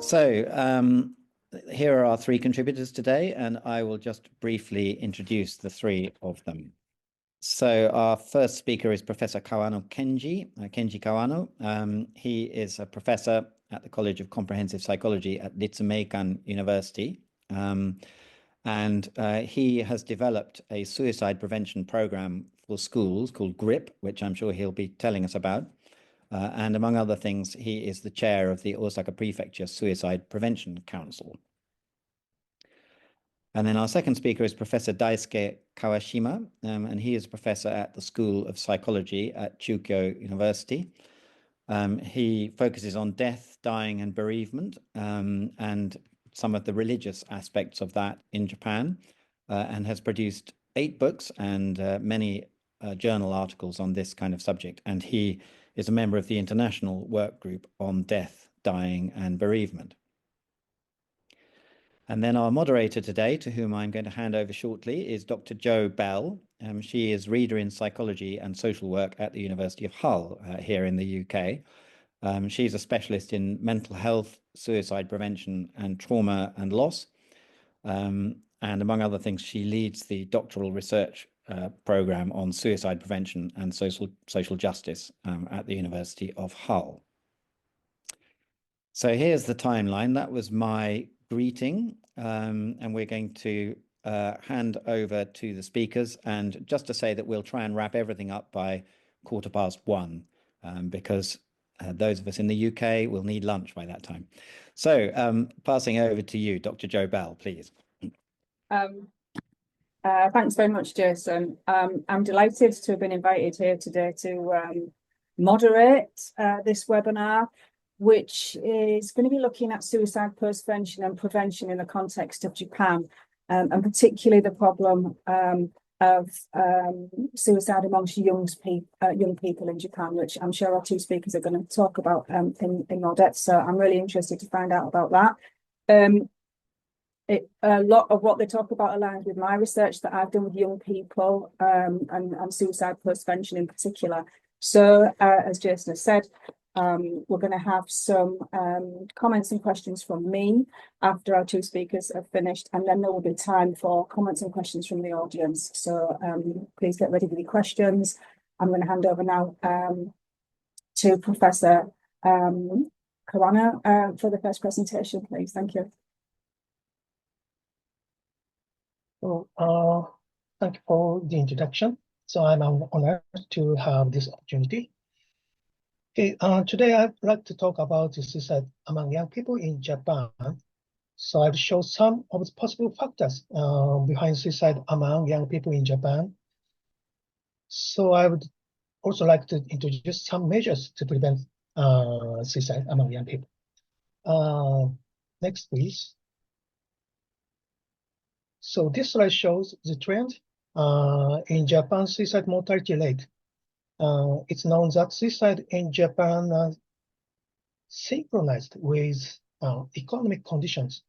So here are our three contributors today, and I will just briefly introduce the three of them. So our first speaker is Professor Kenji Kawano. He is a professor at the College of Comprehensive Psychology at Ritsumeikan University. And he has developed a suicide prevention program for schools called GRIP, which I'm sure he'll be telling us about. And among other things, he is the chair of the Osaka Prefecture Suicide Prevention Council. And then our second speaker is Professor Daisuke Kawashima, and he is a professor at the School of Psychology at Chukyo University. He focuses on death, dying, and bereavement, and some of the religious aspects of that in Japan, and has produced 8 books and many journal articles on this kind of subject. And he is a member of the International Work Group on Death, Dying, and Bereavement. And then our moderator today, to whom I'm going to hand over shortly, is Dr. Jo Bell. She is Reader in Psychology and Social Work at the University of Hull here in the UK. She's a specialist in mental health, suicide prevention, and trauma and loss. And among other things, she leads the doctoral research program on suicide prevention and social justice at the University of Hull. So here's the timeline. That was my greeting, and we're going to hand over to the speakers. And just to say that we'll try and wrap everything up by 1:15, because those of us in the UK will need lunch by that time. So passing over to you, Dr. Jo Bell, please. Thanks very much, Jason. I'm delighted to have been invited here today to moderate this webinar, which is going to be looking at suicide postvention and prevention in the context of Japan, and particularly the problem of suicide amongst young people in Japan, which I'm sure our two speakers are going to talk about in more depth. So I'm really interested to find out about that. A lot of what they talk about aligns with my research that I've done with young people and suicide postvention in particular. So as Jason has said, we're going to have some comments and questions from me after our two speakers have finished, and then there will be time for comments and questions from the audience. So please get ready with your questions. I'm going to hand over now to Professor Kawano for the first presentation, please. Thank you. So, thank you for the introduction. So I'm honored to have this opportunity. Okay, today I'd like to talk about suicide among young people in Japan. So I've shown some of the possible factors behind suicide among young people in Japan. So I would also like to introduce some measures to prevent suicide among young people. Next, please. So this slide shows the trend in Japan's suicide mortality rate. It's known that suicide in Japan are synchronized with economic conditions.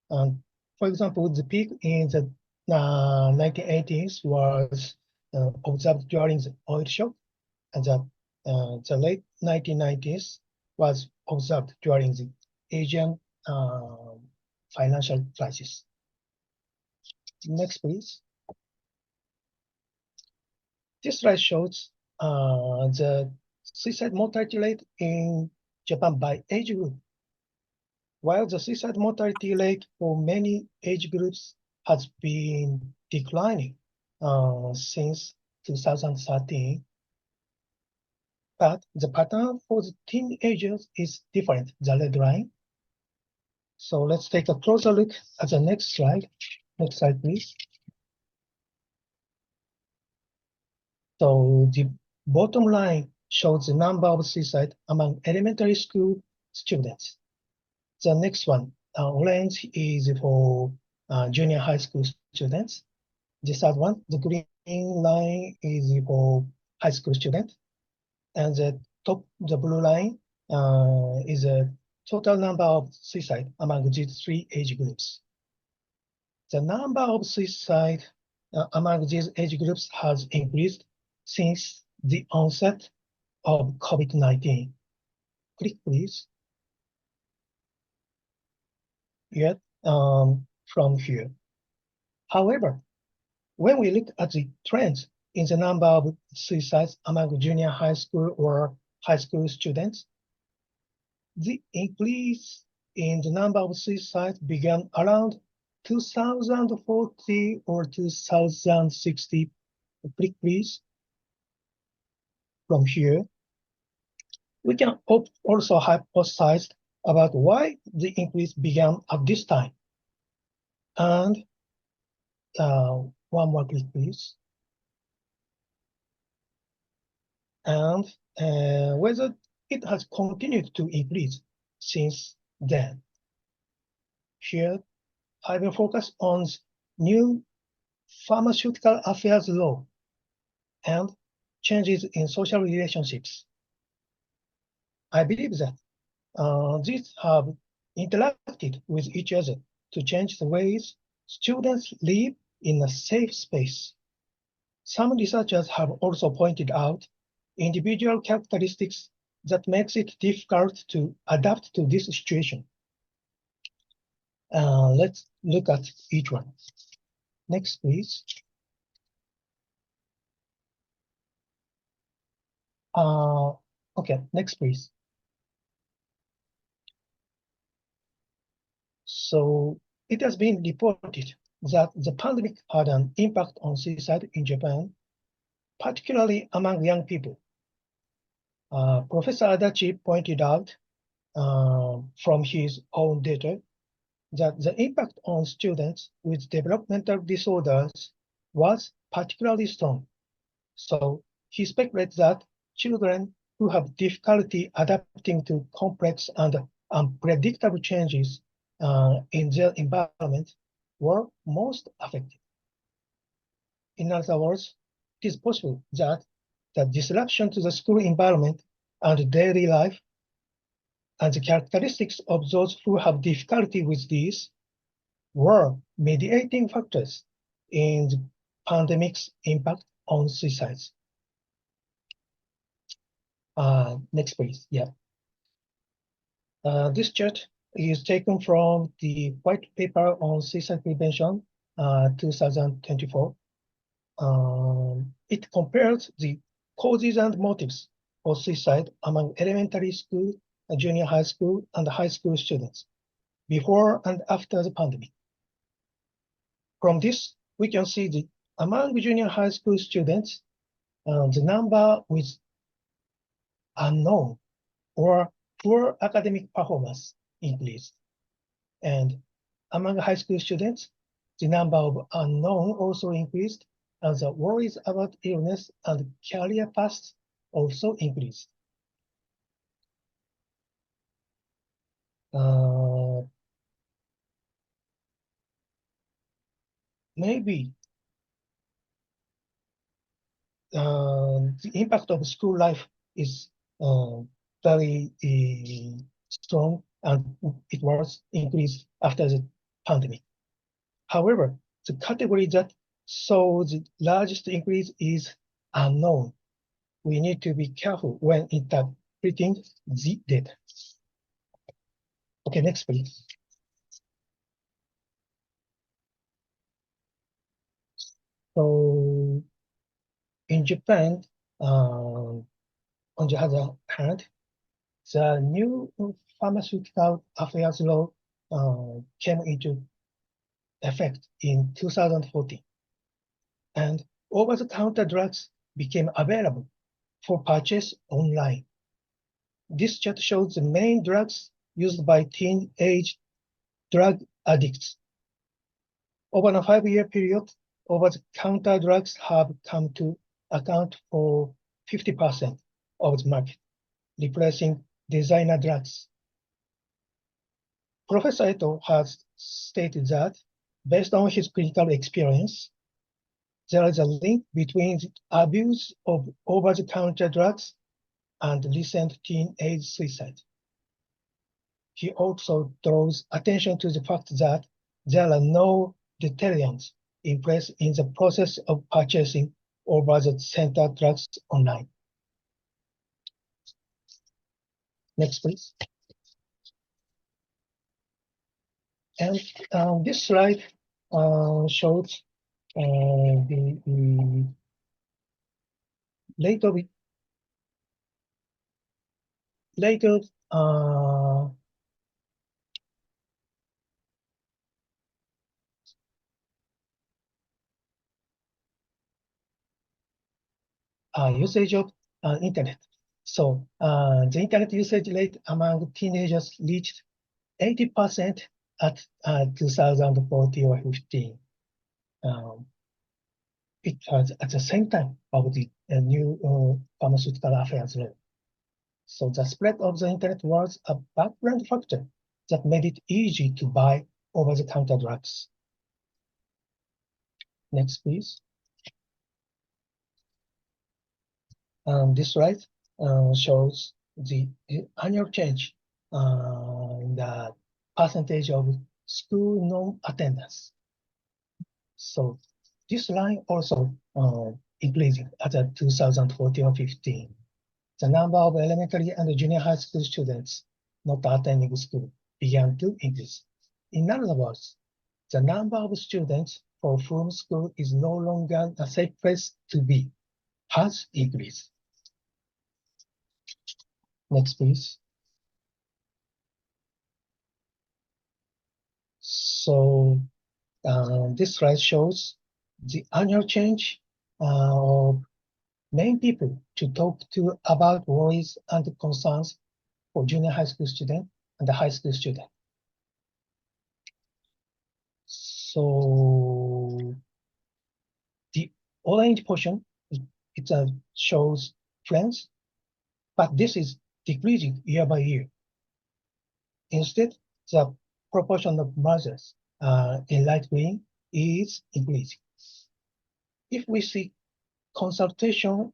For example, the peak in the 1980s was observed during the oil shock, and the late 1990s was observed during the Asian financial crisis. Next, please. This slide shows the suicide mortality rate in Japan by age group. While the suicide mortality rate for many age groups has been declining since 2013, but the pattern for the teenagers is different, the red line. So let's take a closer look at the next slide. Next slide, please. So the bottom line shows the number of suicides among elementary school students. The next one, orange, is for junior high school students. The third one, the green line, is for high school students. And the blue line is a total number of suicides among these 3 age groups. The number of suicides among these age groups has increased since the onset of COVID-19. Click, please. yet from here. However, when we look at the trends in the number of suicides among junior high school or high school students, the increase in the number of suicides began around 2040 or 2060. Please, from here, we can also hypothesize about why the increase began at this time. And one more click, please. And whether it has continued to increase since then. Here, I will focus on new pharmaceutical affairs law and changes in social relationships. I believe that these have interacted with each other to change the ways students live in a safe space. Some researchers have also pointed out individual characteristics that makes it difficult to adapt to this situation. Let's look at each one. Next, please. Okay, next, please. So it has been reported that the pandemic had an impact on suicide in Japan, particularly among young people. Professor Adachi pointed out from his own data that the impact on students with developmental disorders was particularly strong. So he speculates that children who have difficulty adapting to complex and unpredictable changes in their environment were most affected. In other words, it is possible that the disruption to the school environment and daily life and the characteristics of those who have difficulty with these were mediating factors in the pandemic's impact on suicides. Next, please. Yeah. This chart is taken from the white paper on suicide prevention, 2024. It compares the causes and motives for suicide among elementary school, junior high school, and high school students before and after the pandemic. From this, we can see that among junior high school students, the number with unknown or poor academic performance increased. And among high school students, the number of unknown also increased, and the worries about illness and career paths also increased. Maybe the impact of school life is very strong, and it was increased after the pandemic. However, the category that saw the largest increase is unknown. We need to be careful when interpreting the data. Okay, next, please. So in Japan, on the other hand, the new pharmaceutical affairs law came into effect in 2014, and over-the-counter drugs became available for purchase online. This chart shows the main drugs used by teenage drug addicts. Over a 5-year period, over-the-counter drugs have come to account for 50% of the market, replacing designer drugs. Professor Eto has stated that, based on his clinical experience, there is a link between the abuse of over-the-counter drugs and recent teenage suicide. He also draws attention to the fact that there are no deterrents in place in the process of purchasing over-the-counter drugs online. Next, please. And this slide shows the later usage of internet. So the internet usage rate among teenagers reached 80% at 2014 or 15. It was at the same time of the new pharmaceutical affairs law. So the spread of the internet was a background factor that made it easy to buy over-the-counter drugs. Next, please. This slide shows the annual change in the percentage of school non-attendance. So this line also increasing at 2014 or 15. The number of elementary and junior high school students not attending school began to increase. In other words, the number of students for whom school is no longer a safe place to be has increased. Next, please. So this slide shows the annual change of main people to talk to about worries and concerns for junior high school student and the high school student. So the orange portion, it shows trends, but this is decreasing year by year. Instead, the proportion of mothers in light green is increasing. If we see consultation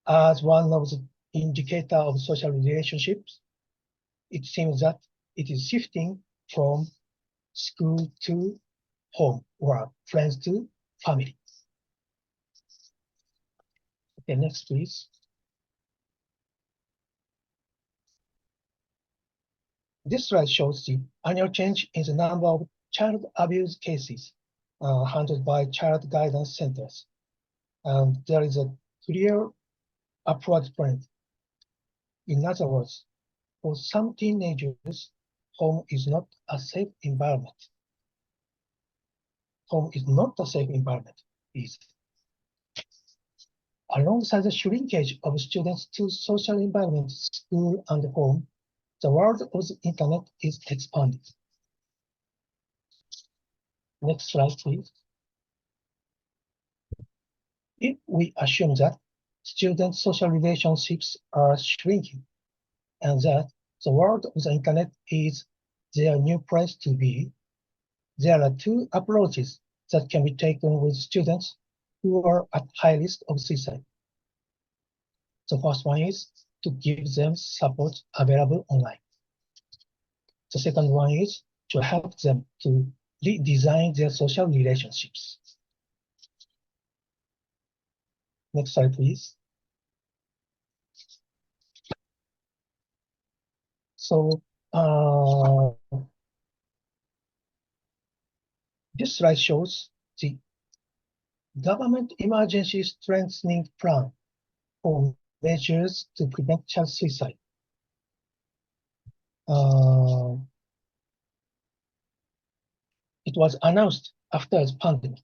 as one of the indicator of social relationships, it seems that it is shifting from school to home or friends to family. Okay, next, please. This slide shows the annual change in the number of child abuse cases handled by child guidance centers. And there is a clear upward trend. In other words, for some teenagers, home is not a safe environment. Home is not a safe environment, is. Alongside the shrinkage of students to social environment, school and home, the world of the internet is expanding. Next slide, please. If we assume that student social relationships are shrinking and that the world of the internet is their new place to be, there are two approaches that can be taken with students who are at high risk of suicide. The first one is to give them support available online. The second one is to help them to redesign their social relationships. Next slide, please. So this slide shows the government emergency strengthening plan for measures to prevent child suicide. It was announced after the pandemic.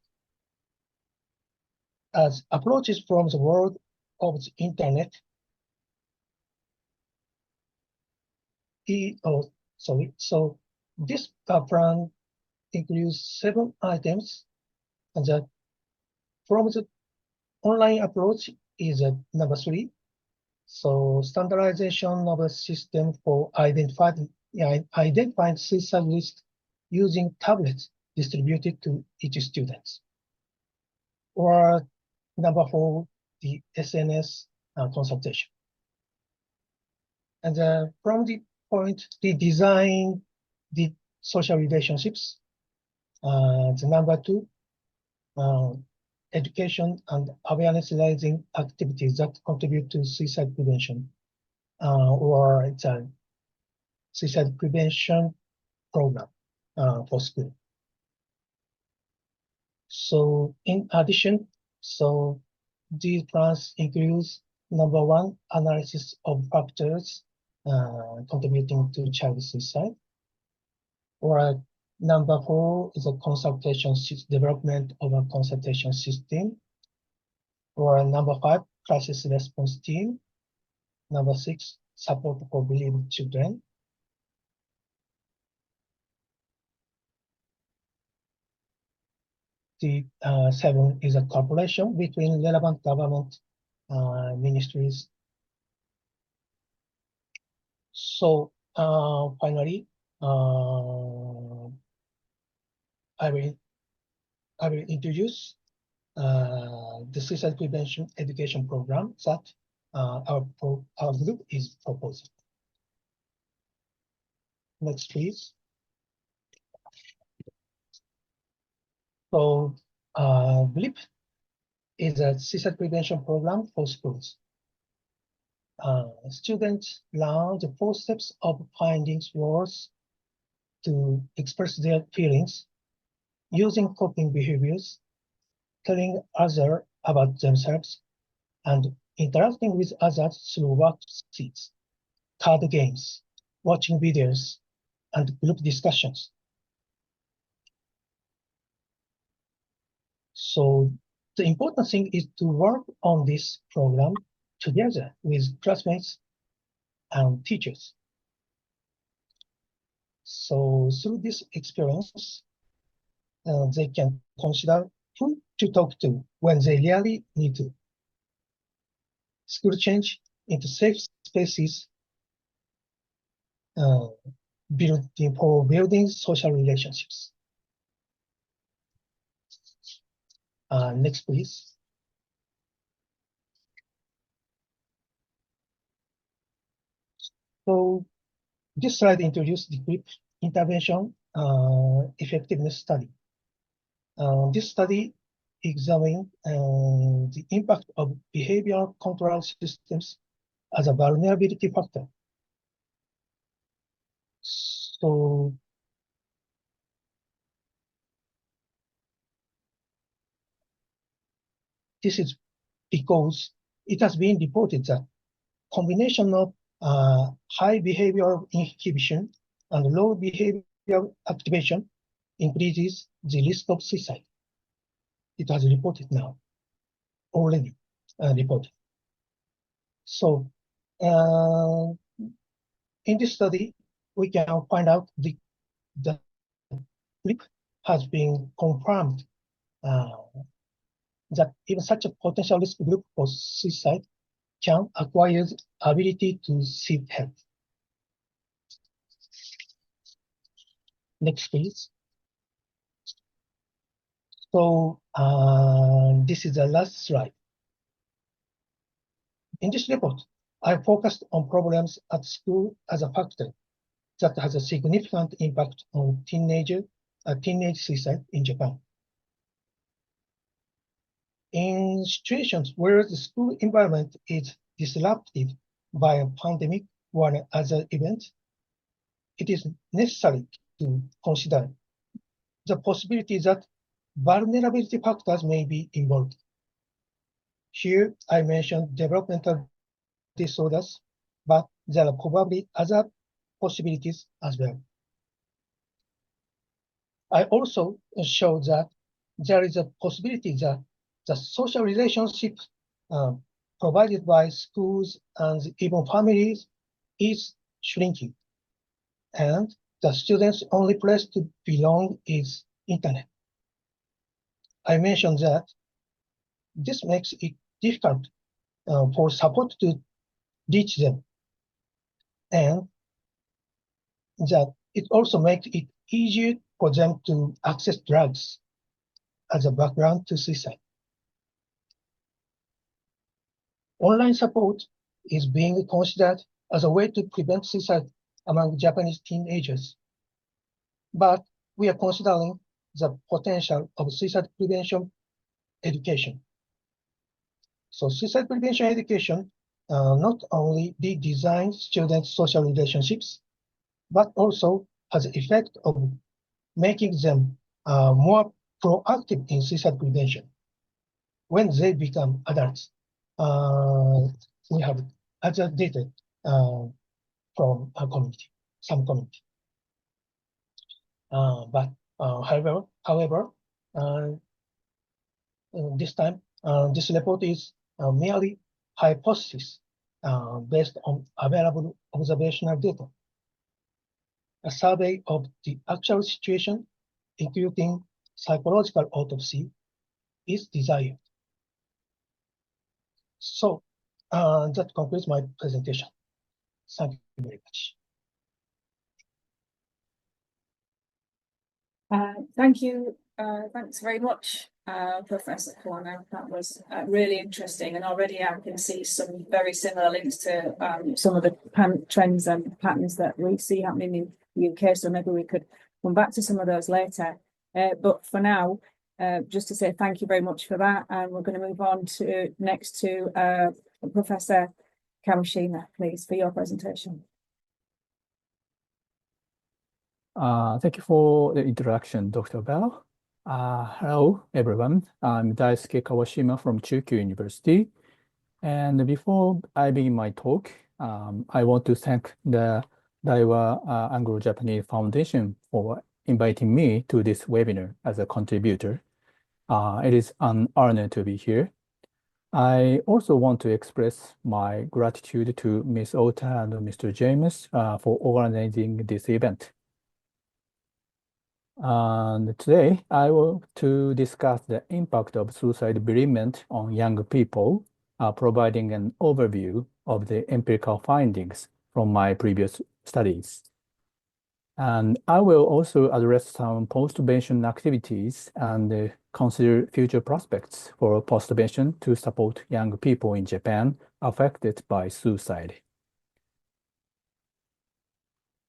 As approaches from the world of the internet, so this plan includes 7 items, and that from the online approach is number 3. So standardization of a system for identifying suicide risk using tablets distributed to each student. Or number 4, the SNS consultation. And from the point, the design, the social relationships. The number 2, education and awareness raising activities that contribute to suicide prevention, or it's a suicide prevention program. for school. So in addition, so these plans includes number one, analysis of factors contributing to child suicide. Or number four is a development of a consultation system. Or number five, crisis response team. Number six, support for bereaved children. The seven is a cooperation between relevant government ministries. So finally, I will introduce the suicide prevention education program that our group is proposing. Next, please. So BLIP is a suicide prevention program for schools. Students learn the 4 steps of finding words to express their feelings, using coping behaviors, telling others about themselves, and interacting with others through worksheets, card games, watching videos, and group discussions. So the important thing is to work on this program together with classmates and teachers. So through this experience, they can consider who to talk to when they really need to. School change into safe spaces for building social relationships. Next, please. So this slide introduces the GRIP intervention effectiveness study. This study examined the impact of behavioral control systems as a vulnerability factor. So this is because it has been reported that combination of high behavioral inhibition and low behavioral activation increases the risk of suicide. It has reported now, already reported. So in this study, we can find out the GRIP has been confirmed that even such a potential risk group for suicide can acquire the ability to seek help. Next, please. So this is the last slide. In this report, I focused on problems at school as a factor that has a significant impact on teenage suicide in Japan. In situations where the school environment is disrupted by a pandemic or other event, it is necessary to consider the possibility that vulnerability factors may be involved. Here, I mentioned developmental disorders, but there are probably other possibilities as well. I also showed that there is a possibility that the social relationship provided by schools and even families is shrinking, and the students' only place to belong is internet. I mentioned that this makes it difficult for support to reach them, and that it also makes it easier for them to access drugs as a background to suicide. Online support is being considered as a way to prevent suicide among Japanese teenagers, but we are considering the potential of suicide prevention education. So suicide prevention education not only redesigns students' social relationships, but also has the effect of making them more proactive in suicide prevention. When they become adults, we have other data from a community, some community. However, this time, this report is merely hypothesis based on available observational data. A survey of the actual situation, including psychological autopsy, is desired. So that concludes my presentation. Thank you very much. Thank you. Thanks very much, Professor Kawano. That was really interesting, and already I can see some very similar links to some of the trends and patterns that we see happening in the UK. So maybe we could come back to some of those later. But for now, just to say thank you very much for that, and we're going to move on to next to Professor Kawashima, please, for your presentation. Thank you for the introduction, Dr. Bell. Hello, everyone. I'm Daisuke Kawashima from Chukyu University. And before I begin my talk, I want to thank the Daiwa Anglo-Japanese Foundation for inviting me to this webinar as a contributor. It is an honor to be here. I also want to express my gratitude to Ms. Ota and Mr. James for organizing this event. And today, I want to discuss the impact of suicide bereavement on young people, providing an overview of the empirical findings from my previous studies. And I will also address some postvention activities and consider future prospects for postvention to support young people in Japan affected by suicide.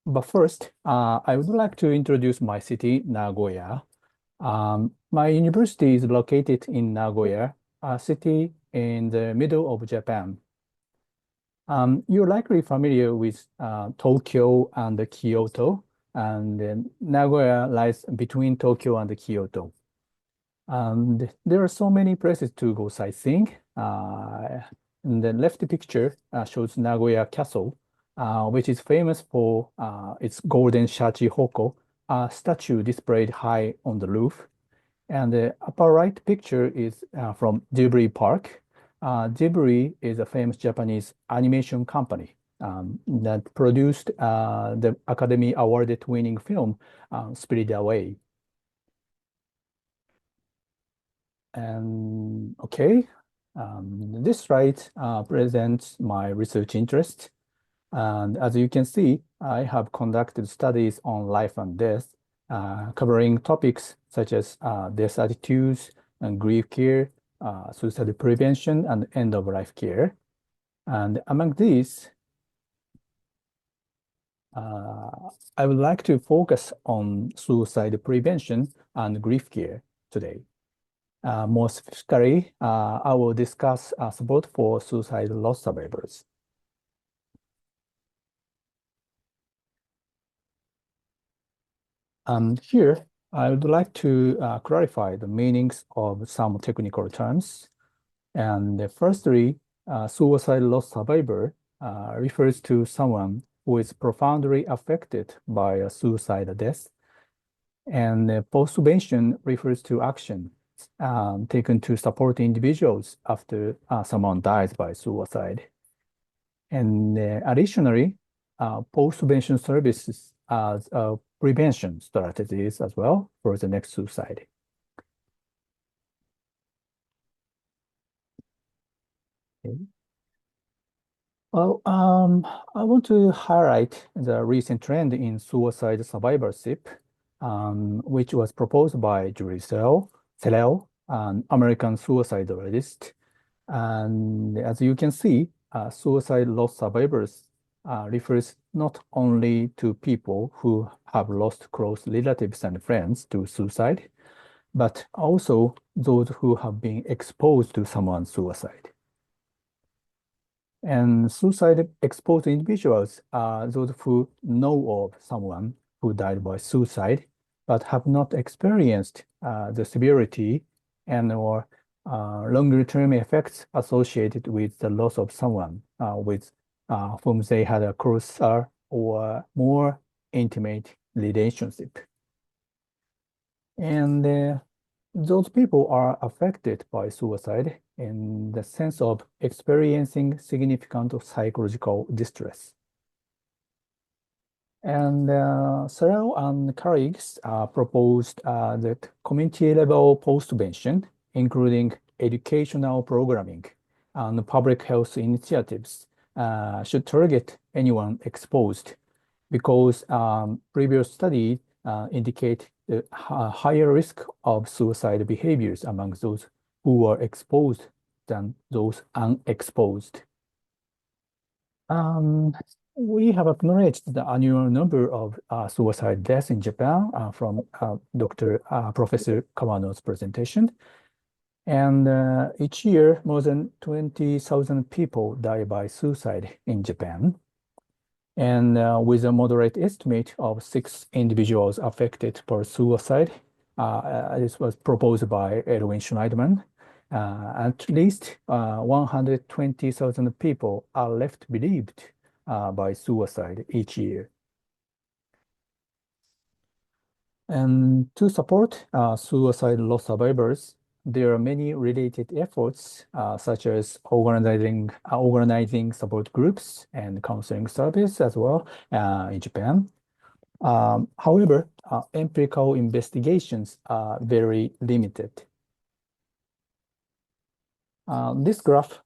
But first, I would like to introduce my city, Nagoya. My university is located in Nagoya, a city in the middle of Japan. You're likely familiar with Tokyo and Kyoto, and Nagoya lies between Tokyo and Kyoto. And there are so many places to go sightseeing. And the left picture shows Nagoya Castle, which is famous for its golden shachihoko, a statue displayed high on the roof. And the upper right picture is from Ghibli Park. Ghibli is a famous Japanese animation company that produced the Academy Award-winning film Spirited Away. And okay, this slide presents my research interest. And as you can see, I have conducted studies on life and death, covering topics such as death attitudes and grief care, suicide prevention, and end-of-life care. And among these, I would like to focus on suicide prevention and grief care today. More specifically, I will discuss support for suicide loss survivors. And here, I would like to clarify the meanings of some technical terms. And firstly, suicide loss survivor refers to someone who is profoundly affected by a suicide death. And postvention refers to action taken to support individuals after someone dies by suicide. And additionally, postvention services as prevention strategies as well for the next suicide. Okay. Well, I want to highlight the recent trend in suicide survivorship, which was proposed by Julie Searle, an American suicidologist. And as you can see, suicide loss survivors refers not only to people who have lost close relatives and friends to suicide, but also those who have been exposed to someone's suicide. And suicide-exposed individuals are those who know of someone who died by suicide, but have not experienced the severity and or longer-term effects associated with the loss of someone with whom they had a closer or more intimate relationship. And those people are affected by suicide in the sense of experiencing significant psychological distress. And Sarah and colleagues proposed that community-level postvention, including educational programming and public health initiatives, should target anyone exposed, because previous studies indicate the higher risk of suicide behaviors among those who are exposed than those unexposed. We have acknowledged the annual number of suicide deaths in Japan from Professor Kawano's presentation. And each year, more than 20,000 people die by suicide in Japan. And with a moderate estimate of 6 individuals affected per suicide, this was proposed by Erwin Schneiderman. At least 120,000 people are left bereaved by suicide each year. And to support suicide loss survivors, there are many related efforts, such as organizing support groups and counseling service as well in Japan. However, empirical investigations are very limited. This graph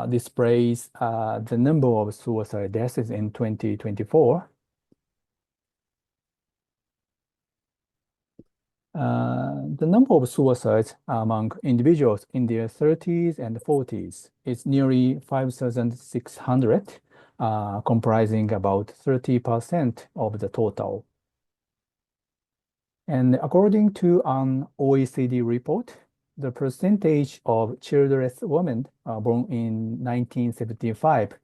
displays the number of suicide deaths in 2024. The number of suicides among individuals in their 30s and 40s is nearly 5,600, comprising about 30% of the total. And according to an OECD report, the percentage of childless women born in 1975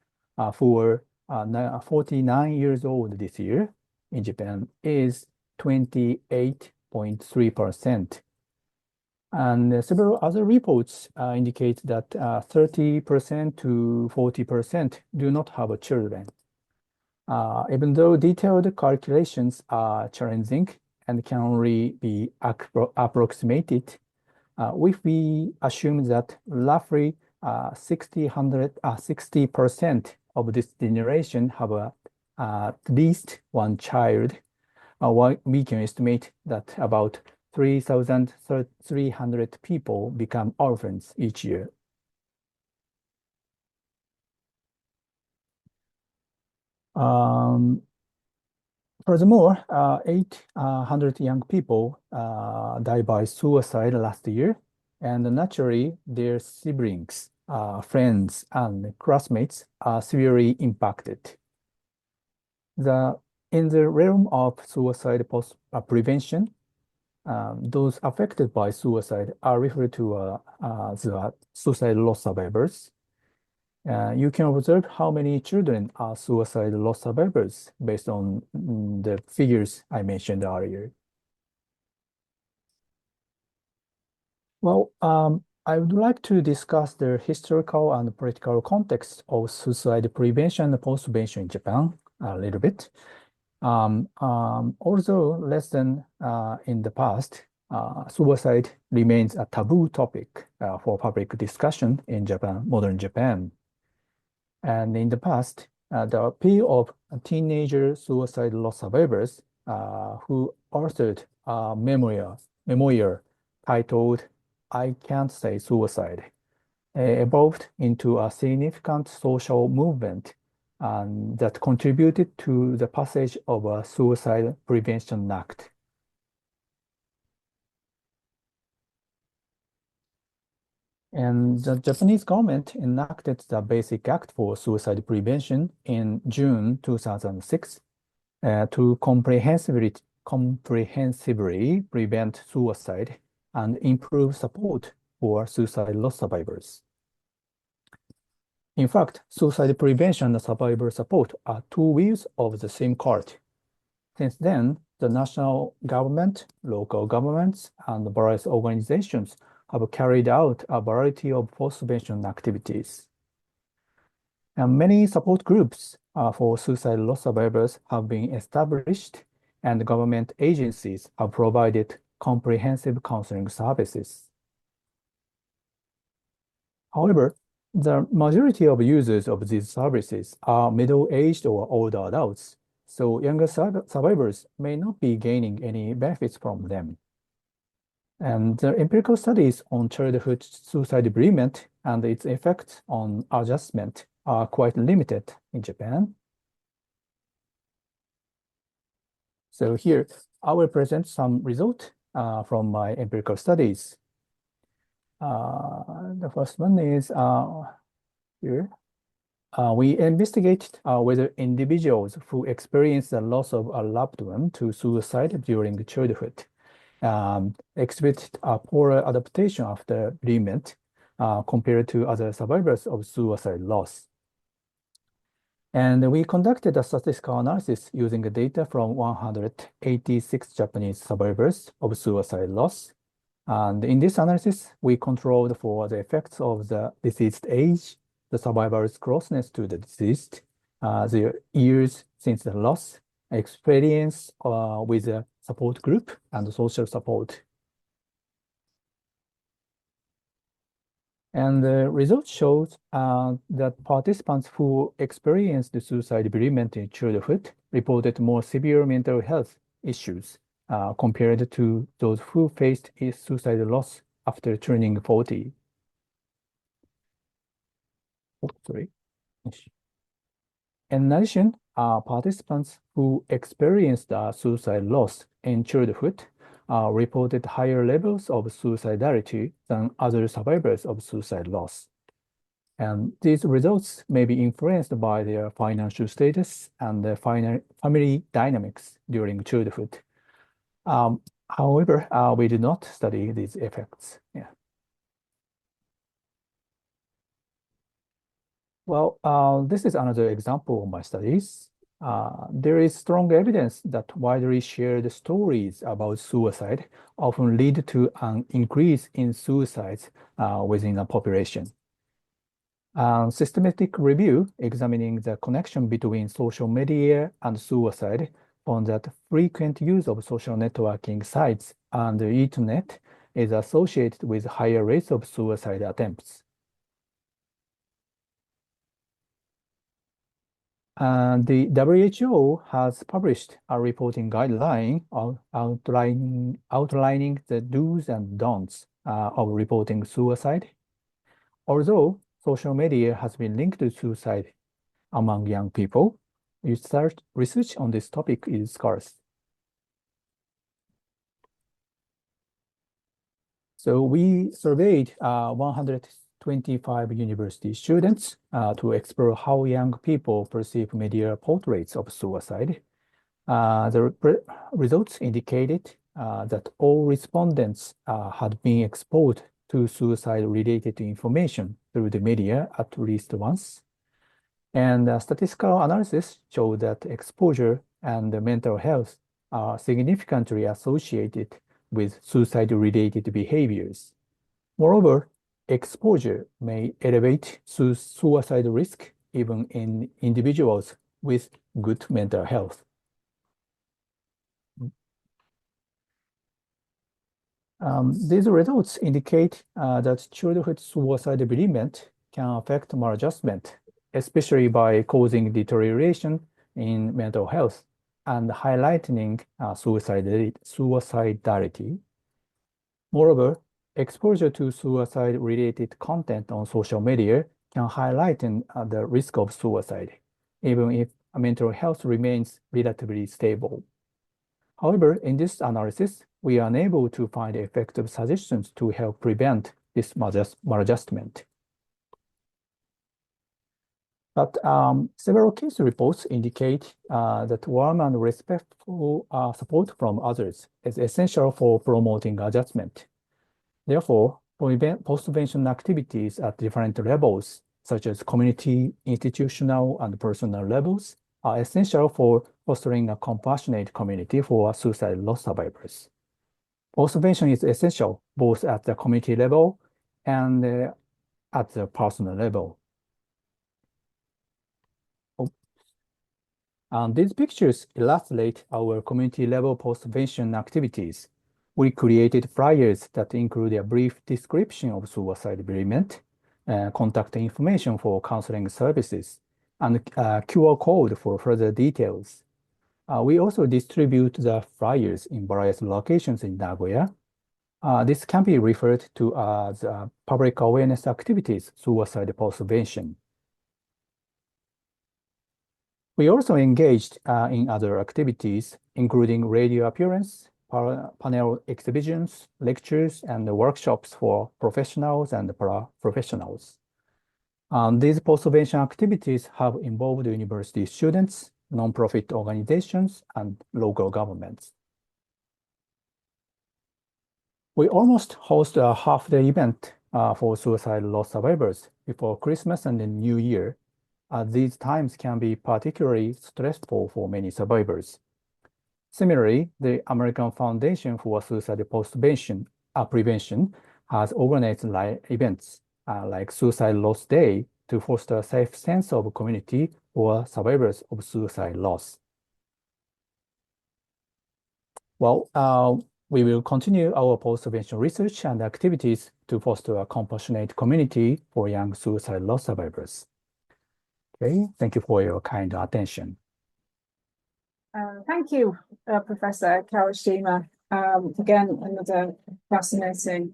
who were 49 years old this year in Japan is 28.3%. And several other reports indicate that 30% to 40% do not have children. Even though detailed calculations are challenging and can only be approximated, if we assume that roughly 60% of this generation have at least one child, we can estimate that about 3,300 people become orphans each year. Furthermore, 800 young people died by suicide last year, and naturally, their siblings, friends, and classmates are severely impacted. In the realm of suicide prevention, those affected by suicide are referred to the suicide loss survivors. You can observe how many children are suicide loss survivors based on the figures I mentioned earlier. Well, I would like to discuss the historical and political context of suicide prevention and postvention in Japan a little bit. Although less than in the past, suicide remains a taboo topic for public discussion in Japan, modern Japan. And in the past, the appeal of teenager suicide loss survivors who authored a memoir titled "I Can't Say Suicide" evolved into a significant social movement that contributed to the passage of a Suicide Prevention Act. And the Japanese government enacted the Basic Act for Suicide Prevention in June 2006 to comprehensively prevent suicide and improve support for suicide loss survivors. In fact, suicide prevention and survivor support are two wheels of the same cart. Since then, the national government, local governments, and various organizations have carried out a variety of postvention activities. And many support groups for suicide loss survivors have been established, and government agencies have provided comprehensive counseling services. However, the majority of users of these services are middle-aged or older adults, so younger survivors may not be gaining any benefits from them. And the empirical studies on childhood suicide bereavement and its effects on adjustment are quite limited in Japan. So here, I will present some results from my empirical studies. The first one is here. We investigated whether individuals who experience the loss of a loved one to suicide during childhood exhibited a poorer adaptation after bereavement compared to other survivors of suicide loss. And we conducted a statistical analysis using the data from 186 Japanese survivors of suicide loss. And in this analysis, we controlled for the effects of the deceased age, the survivor's closeness to the deceased, the years since the loss, experience with a support group, and social support. And the results showed that participants who experienced the suicide bereavement in childhood reported more severe mental health issues compared to those who faced suicide loss after turning 40. Oh, sorry. In addition, participants who experienced suicide loss in childhood reported higher levels of suicidality than other survivors of suicide loss. And these results may be influenced by their financial status and the family dynamics during childhood. However, we did not study these effects. Yeah. Well, this is another example of my studies. There is strong evidence that widely shared stories about suicide often lead to an increase in suicides within a population. Systematic review examining the connection between social media and suicide found that frequent use of social networking sites and the internet is associated with higher rates of suicide attempts. The WHO has published a reporting guideline outlining the do's and don'ts of reporting suicide. Although social media has been linked to suicide among young people, research on this topic is scarce. So we surveyed 125 university students to explore how young people perceive media portraits of suicide. The results indicated that all respondents had been exposed to suicide-related information through the media at least once. And statistical analysis showed that exposure and mental health are significantly associated with suicide-related behaviors. Moreover, exposure may elevate suicide risk even in individuals with good mental health. These results indicate that childhood suicide bereavement can affect maladjustment, especially by causing deterioration in mental health and highlighting suicidality. Moreover, exposure to suicide-related content on social media can highlight the risk of suicide, even if mental health remains relatively stable. However, in this analysis, we are unable to find effective suggestions to help prevent this maladjustment. But several case reports indicate that warm and respectful support from others is essential for promoting adjustment. Therefore, postvention activities at different levels, such as community, institutional, and personal levels, are essential for fostering a compassionate community for suicide loss survivors. Postvention is essential both at the community level and at the personal level. These pictures illustrate our community-level postvention activities. We created flyers that include a brief description of suicide bereavement, contact information for counseling services, and a QR code for further details. We also distribute the flyers in various locations in Nagoya. This can be referred to as public awareness activities, suicide postvention. We also engaged in other activities, including radio appearance, panel exhibitions, lectures, and workshops for professionals and paraprofessionals. These postvention activities have involved university students, nonprofit organizations, and local governments. We almost host a half-day event for suicide loss survivors before Christmas and the New Year. These times can be particularly stressful for many survivors. Similarly, the American Foundation for Suicide Postvention Prevention has organized events like Suicide Loss Day to foster a safe sense of community for survivors of suicide loss. Well, we will continue our postvention research and activities to foster a compassionate community for young suicide loss survivors. Okay, thank you for your kind attention. Thank you, Professor Kawashima. Again, another fascinating,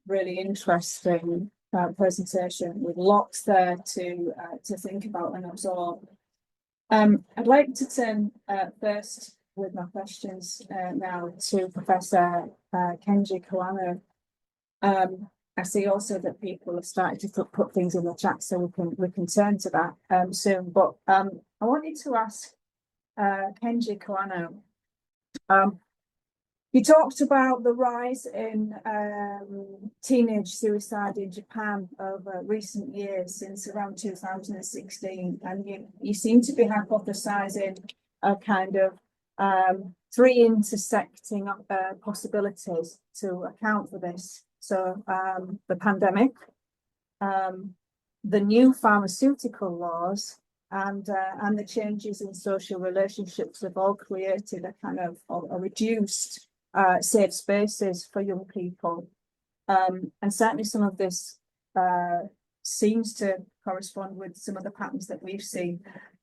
really interesting presentation with lots there to think about and absorb. I'd like to turn first with my questions now to Professor Kenji Kawano. I see also that people have started to put things in the chat, so we can turn to that soon. But I wanted to ask Kenji Kawano. You talked about the rise in teenage suicide in Japan over recent years, since around 2016, and you seem to be hypothesizing a kind of three intersecting possibilities to account for this. So the pandemic, the new pharmaceutical laws, and the changes in social relationships have all created a kind of a reduced safe spaces for young people. And certainly some of this seems to correspond with some of the patterns that we've seen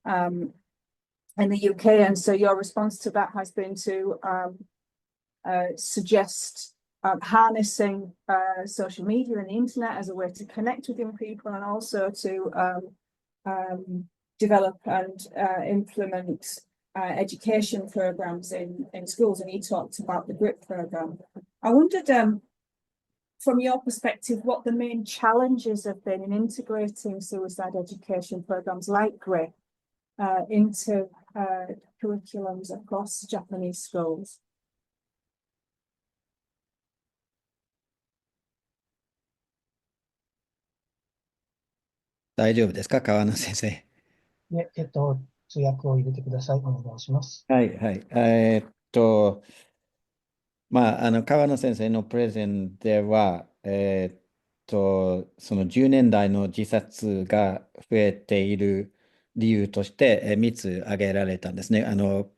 in the UK. And so your response to that has been to suggest harnessing social media and the internet as a way to connect with young people, and also to develop and implement education programs in schools. And he talked about the GRIP program. I wondered, from your perspective, what the main challenges have been in integrating suicide education programs like GRIP into curriculums across Japanese schools. 大丈夫ですか、川野先生。で、通訳を入れてください。お願いします。はいはい。川野先生のプレゼンでは、その10年代の自殺が増えている理由として、3つ挙げられたんですね。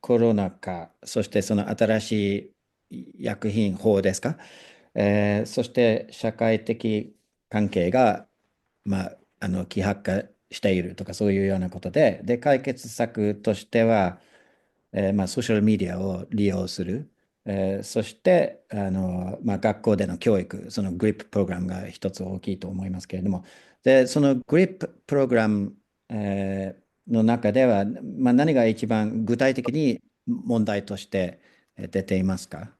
コロナ禍、そしてその新しい薬品法ですか。そして社会的関係が、希薄化しているとか、そういうようなことで、解決策としては、ソーシャルメディアを利用する。そして学校での教育、そのグリッププログラムが一つ大きいと思いますけれども、でそのグリッププログラム、の中では、何が一番具体的に問題として出ていますか？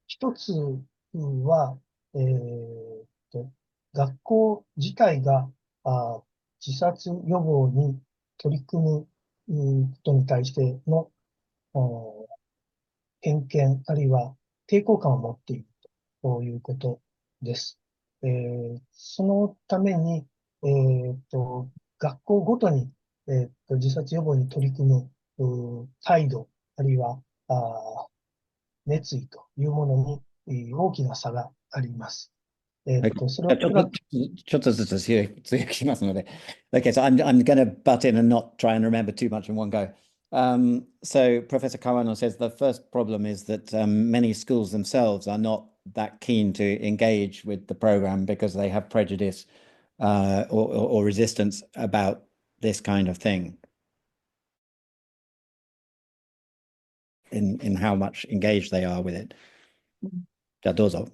一つは、学校自体が自殺予防に取り組むことに対しての偏見、あるいは抵抗感を持っているということです。そのために、学校ごとに、自殺予防に取り組む態度、あるいは熱意というものに大きな差があります。Okay. それは、これは、ちょっとずつ強くしますので。Okay, so I'm going to butt in and not try and remember too much in one go. So Professor Kawano says the first problem is that many schools themselves are not that keen to engage with the program because they have prejudice or resistance about this kind of thing in how much engaged they are with it. じゃあどうぞ。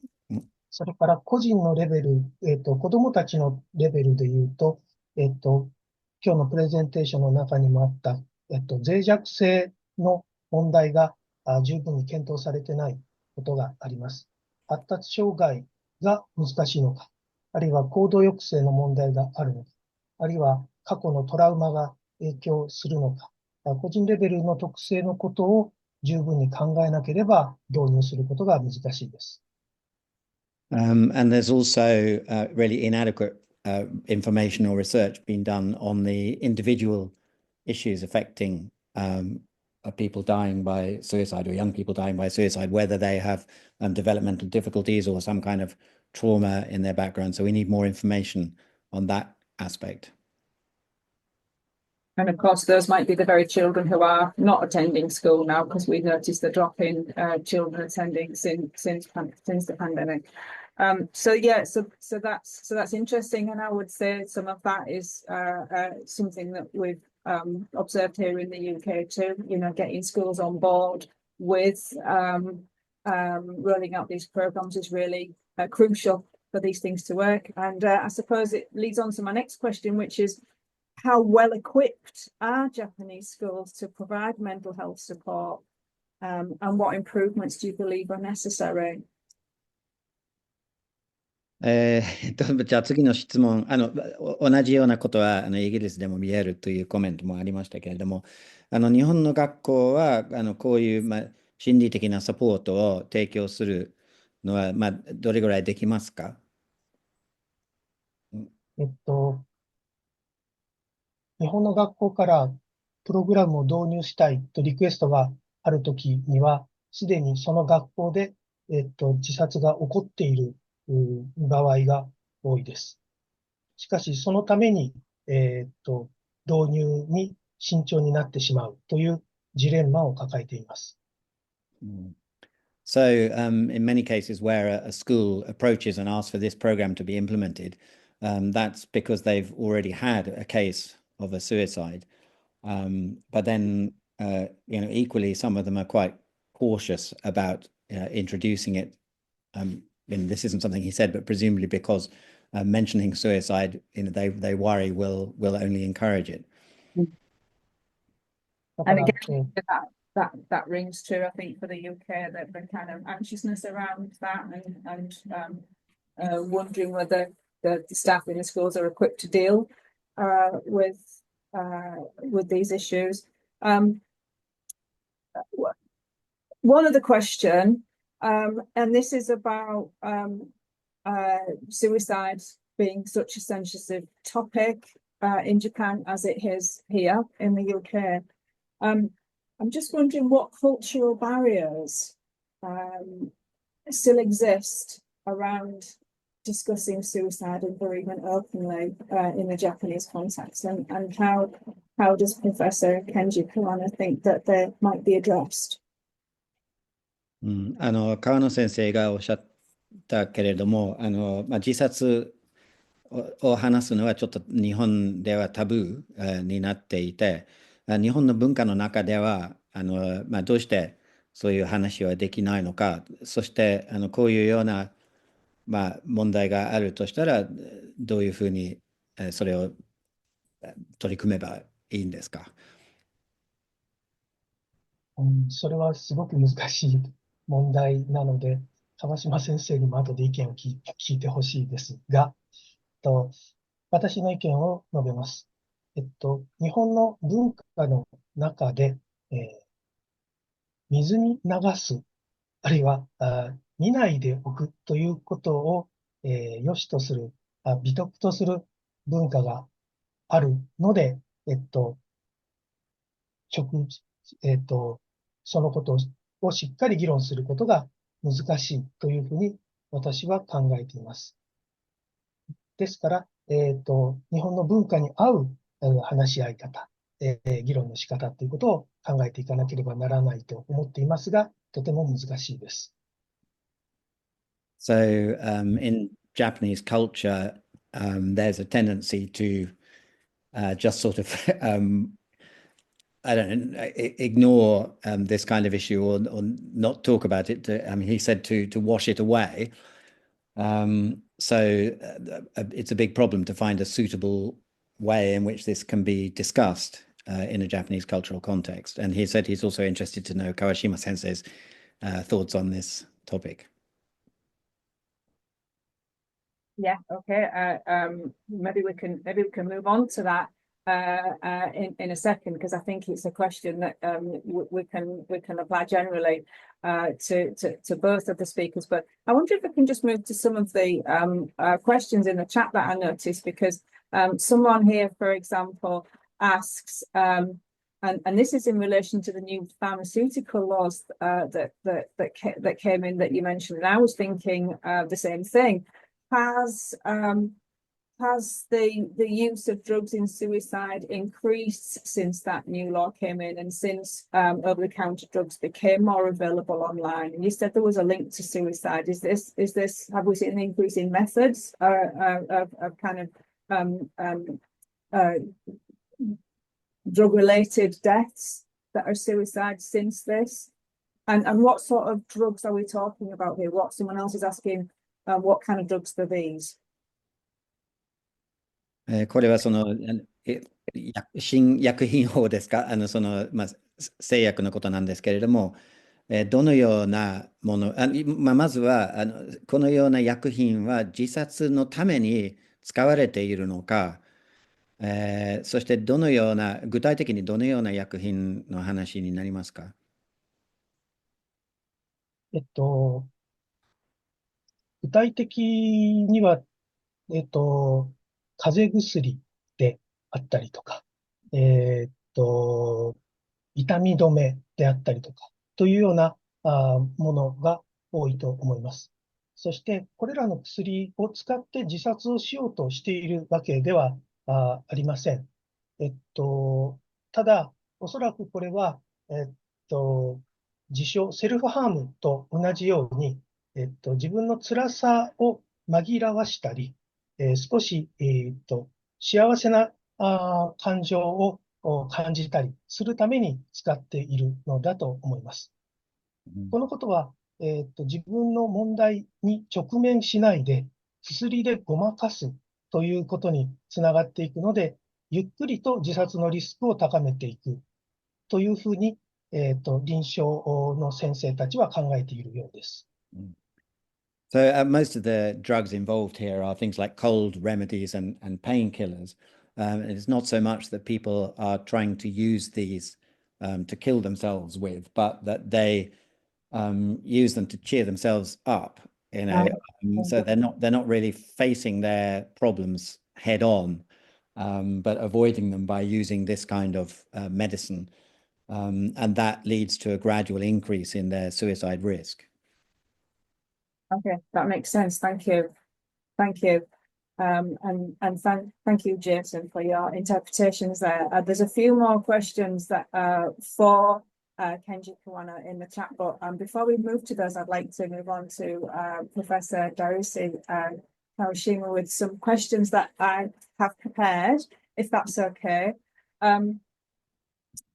それから個人のレベル、子供たちのレベルで言うと、今日のプレゼンテーションの中にもあった、脆弱性の問題が十分に検討されてないことがあります。発達障害が難しいのか、あるいは行動抑制の問題があるのか、あるいは過去のトラウマが影響するのか、個人レベルの特性のことを十分に考えなければ導入することが難しいです。And there's also really inadequate information or research being done on the individual issues affecting people dying by suicide or young people dying by suicide, whether they have developmental difficulties or some kind of trauma in their background. So we need more information on that aspect. And of course, those might be the very children who are not attending school now, because we've noticed the drop in children attending since the pandemic. So that's interesting, and I would say some of that is something that we've observed here in the UK too. You know, getting schools on board with rolling out these programs is really crucial for these things to work. And I suppose it leads on to my next question, which is, how well equipped are Japanese schools to provide mental health support, and what improvements do you believe are necessary? じゃあ次の質問、同じようなことはイギリスでも見えるというコメントもありましたけれども、日本の学校はこういう、心理的なサポートを提供するのは、どれぐらいできますか？日本の学校からプログラムを導入したいとリクエストがあるときには、すでにその学校で、自殺が起こっている場合が多いです。しかし、そのために、導入に慎重になってしまうというジレンマを抱えています。So, in many cases where a school approaches and asks for this program to be implemented, that's because they've already had a case of a suicide. But then, equally, some of them are quite cautious about introducing it. And this isn't something he said, but presumably because mentioning suicide, they worry will only encourage it. And again, that rings true, I think, for the UK, that the kind of anxiousness around that, and wondering whether the staff in the schools are equipped to deal with these issues. One other question, and this is about suicide being such a sensitive topic in Japan as it is here in the UK. I'm just wondering what cultural barriers still exist around discussing suicide and bereavement openly in the Japanese context, and how does Professor Kenji Kawano think that they might be addressed? 川野先生がおっしゃったけれども、自殺を話すのはちょっと日本ではタブーになっていて、日本の文化の中ではどうしてそういう話はできないのか、そしてこういうような、問題があるとしたらどういうふうにそれを取り組めばいいんですか？それはすごく難しい問題なので、川島先生にも後で意見を聞いてほしいですが、私の意見を述べます。日本の文化の中で、水に流す、あるいは見ないでおくということを良しとする、美徳とする文化があるので、直、えっと、そのことをしっかり議論することが難しいというふうに私は考えています。ですから、日本の文化に合う話し合い方、議論の仕方ということを考えていかなければならないと思っていますが、とても難しいです。So in Japanese culture, there's a tendency to just sort of I don't know, ignore this kind of issue or not talk about it. He said to wash it away. So it's a big problem to find a suitable way in which this can be discussed in a Japanese cultural context. And he said he's also interested to know Kawashima Sensei's thoughts on this topic. Yeah, okay. Maybe we can move on to that in a second, because I think it's a question that we can apply generally to both of the speakers. But I wonder if we can just move to some of the questions in the chat that I noticed, because someone here, for example, asks, and this is in relation to the new pharmaceutical laws that came in that you mentioned. And I was thinking the same thing. Has the use of drugs in suicide increased since that new law came in, and since over-the-counter drugs became more available online? And you said there was a link to suicide. Is this have we seen an increase in methods of kind of drug-related deaths that are suicide since this? And what sort of drugs are we talking about here? What someone else is asking, what kind of drugs are these? これは新薬品法ですか？製薬のことなんですけれども、どのようなもの、まずはこのような薬品は自殺のために使われているのか、そして具体的にどのような薬品の話になりますか？具体的には、風邪薬であったりとか、痛み止めであったりとか、というようなものが多いと思います。そして、これらの薬を使って自殺をしようとしているわけではありません。ただ、おそらくこれは、自称セルフハームと同じように、自分の辛さを紛らわしたり、少し、幸せな感情を感じたりするために使っているのだと思います。このことは、自分の問題に直面しないで、薬でごまかすということにつながっていくので、ゆっくりと自殺のリスクを高めていくというふうに、臨床の先生たちは考えているようです。So most of the drugs involved here are things like cold remedies and painkillers. It's not so much that people are trying to use these to kill themselves with, but that they use them to cheer themselves up. So they're not really facing their problems head on, but avoiding them by using this kind of medicine, and that leads to a gradual increase in their suicide risk. Okay, that makes sense. Thank you. Thank you. And thank you, Jason, for your interpretations there. There's a few more questions that for Kenji Kawano in the chat, but before we move to those, I'd like to move on to Professor Daisuke Kawashima with some questions that I have prepared, if that's okay. I'm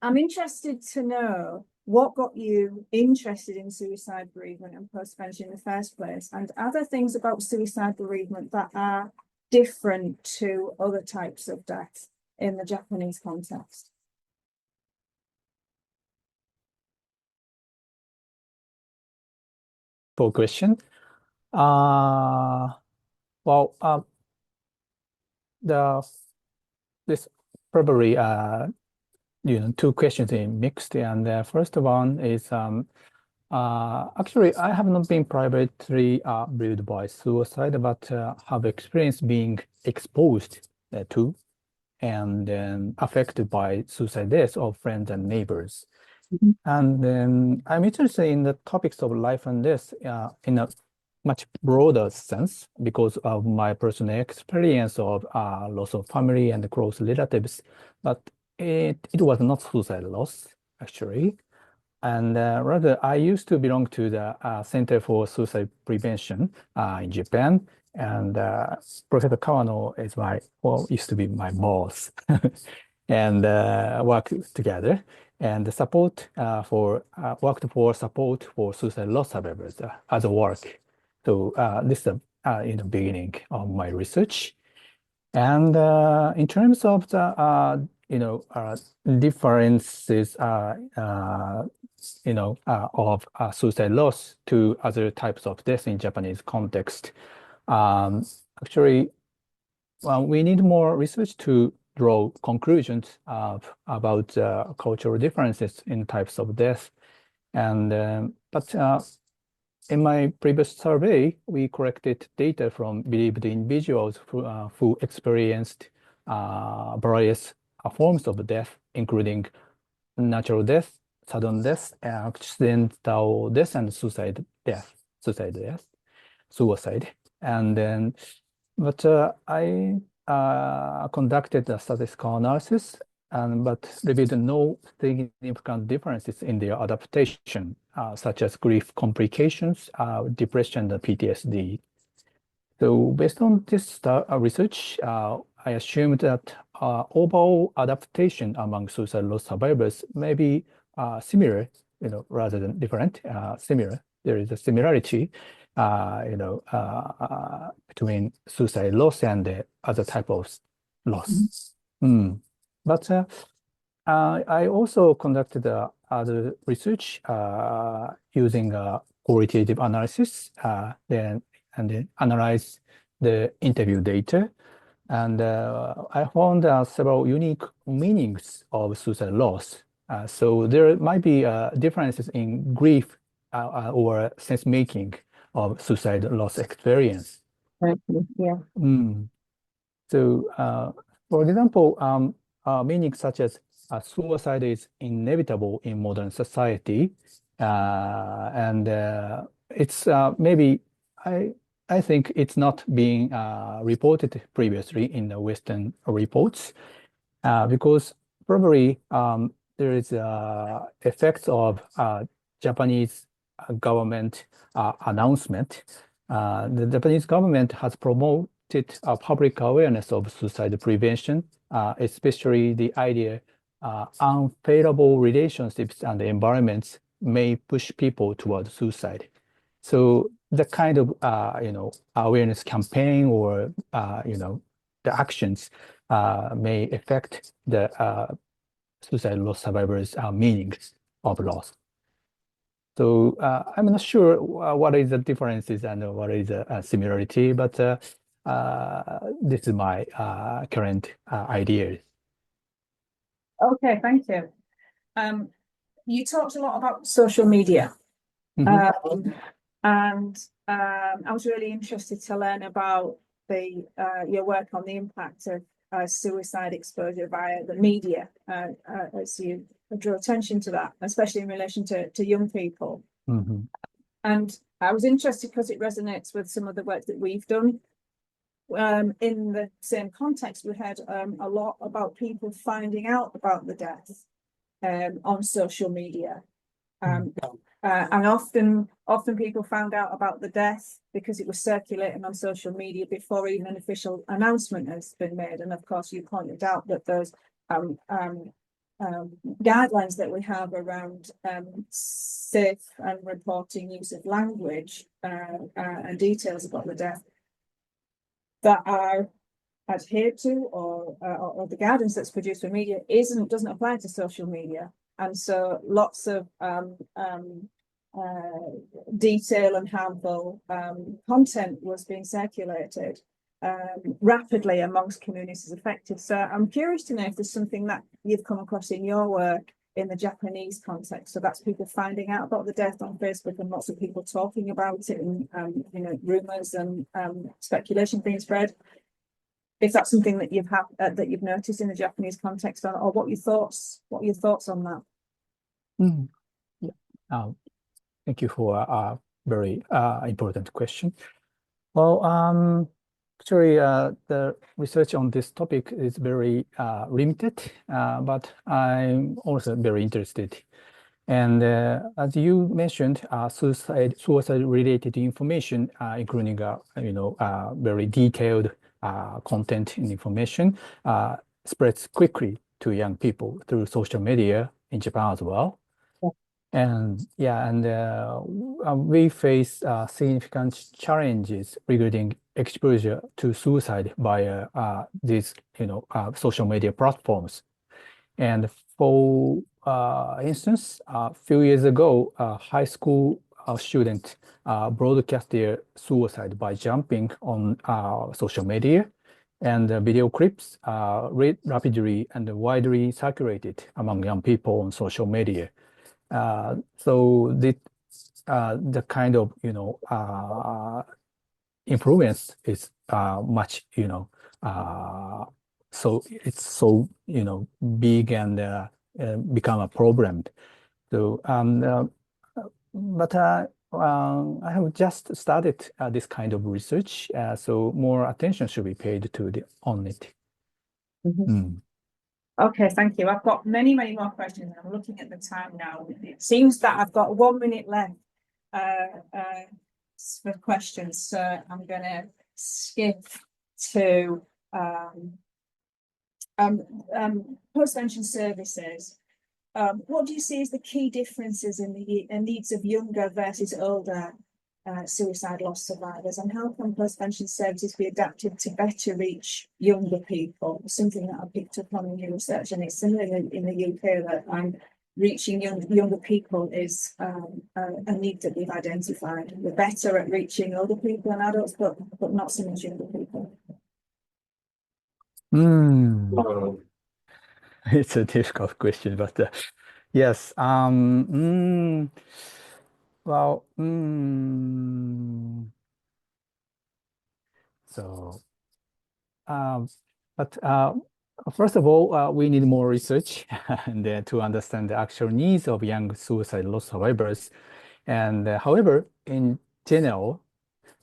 interested to know what got you interested in suicide bereavement and postvention in the first place, and are there things about suicide bereavement that are different to other types of death in the Japanese context? For question, this probably two questions in mixed, and the first one is Actually, I have not been privately bereaved by suicide, but have experienced being exposed to and then affected by suicide deaths of friends and neighbors. Mhm. And then I'm interested in the topics of life and death in a much broader sense because of my personal experience of loss of family and close relatives. But it was not suicide loss, actually. And rather, I used to belong to the Center for Suicide Prevention in Japan. And Professor Kawano is used to be my boss. And work together and the support worked for support for suicide loss survivors as a work. So this is in the beginning of my research. And in terms of the differences of suicide loss to other types of death in Japanese context, actually, we need more research to draw conclusions about cultural differences in types of death. And but in my previous survey, we collected data from bereaved individuals who experienced various forms of death, including natural death, sudden death, accidental death, and suicide. And then, but I conducted a statistical analysis, but revealed no significant differences in their adaptation, such as grief complications, depression, and PTSD. So based on this research, I assumed that overall adaptation among suicide loss survivors may be similar, rather than different, similar. There is a similarity, between suicide loss and the other type of loss. But I also conducted other research using qualitative analysis, and then analyze the interview data. And I found several unique meanings of suicide loss. So there might be differences in grief or sense making of suicide loss experience. Yeah. So, for example, meanings such as suicide is inevitable in modern society, and it's maybe I think it's not being reported previously in the Western reports because probably there is effects of Japanese government announcement. The Japanese government has promoted public awareness of suicide prevention, especially the idea unfavorable relationships and environments may push people toward suicide. So the kind of awareness campaign or the actions may affect the suicide loss survivors' meanings of loss. So I'm not sure what is the differences and what is the similarity, but this is my current ideas. Okay, thank you. You talked a lot about social media. And I was really interested to learn about your work on the impact of suicide exposure via the media, as you draw attention to that, especially in relation to young people. And I was interested because it resonates with some of the work that we've done. In the same context, we heard a lot about people finding out about the death on social media. And often people found out about the death because it was circulating on social media before even an official announcement has been made. And of course, you pointed out that those guidelines that we have around safe and reporting use of language and details about the death that are adhered to, or the guidance that's produced for media doesn't apply to social media. And so lots of detail and harmful content was being circulated rapidly amongst communities affected. So I'm curious to know if there's something that you've come across in your work in the Japanese context. So that's people finding out about the death on Facebook and lots of people talking about it, and you know, rumors and speculation being spread. If that's something that you've that you've noticed in the Japanese context, or what are your thoughts? What are your thoughts on that? Yeah. Thank you for a very important question. Well, actually, the research on this topic is very limited, but I'm also very interested. And as you mentioned, suicide-related information, including you know, very detailed content and information, spreads quickly to young people through social media in Japan as well. And yeah, and we face significant challenges regarding exposure to suicide via these, you know, social media platforms. And for instance, a few years ago, a high school student broadcast their suicide by jumping on social media, and the video clips rapidly and widely circulated among young people on social media. So the kind of, you know, influence is much, you know, so it's so, you know, big and become a problem. So but I have just started this kind of research, so more attention should be paid to on it. Okay, thank you. I've got many more questions. I'm looking at the time now. It seems that I've got 1 minute left for questions, so I'm going to skip to postvention services. What do you see as the key differences in the needs of younger versus older suicide loss survivors, and how can postvention services be adapted to better reach younger people? Something that I picked up on in your research, and it's similar in the UK, that reaching younger people is a need that we've identified. We're better at reaching older people and adults, but not so much younger people. It's a difficult question, but yes. Well, so, but first of all, we need more research and to understand the actual needs of young suicide loss survivors. And however, in general,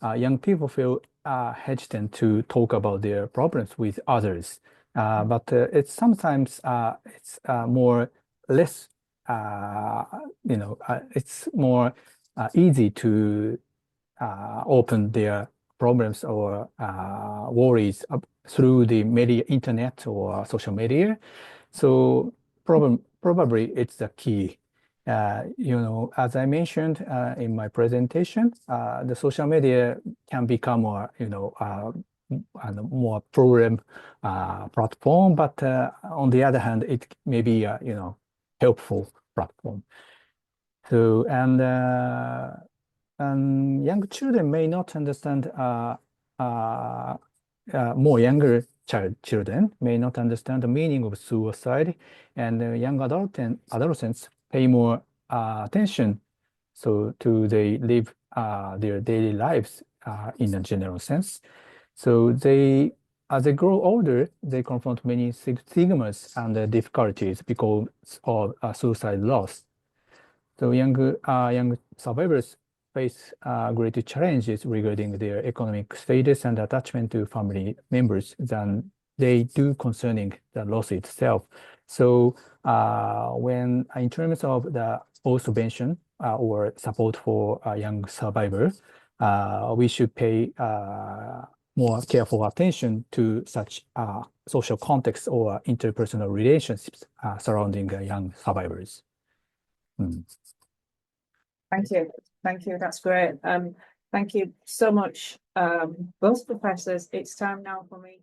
young people feel hesitant to talk about their problems with others. But it's sometimes it's more less, you know, it's more easy to open their problems or worries through the media, internet or social media. So probably it's the key. You know, as I mentioned in my presentation, the social media can become more, you know, a more problem platform, but on the other hand, it may be a, you know, helpful platform. So and young children may not understand. More younger children may not understand the meaning of suicide, and young adolescents pay more attention so to they live their daily lives in a general sense. So they, as they grow older, they confront many stigmas and difficulties because of suicide loss. So young survivors face greater challenges regarding their economic status and attachment to family members than they do concerning the loss itself. So when in terms of the postvention or support for a young survivor, we should pay more careful attention to such social context or interpersonal relationships surrounding young survivors. Thank you. Thank you. That's great. Thank you so much, both professors. It's time now for me.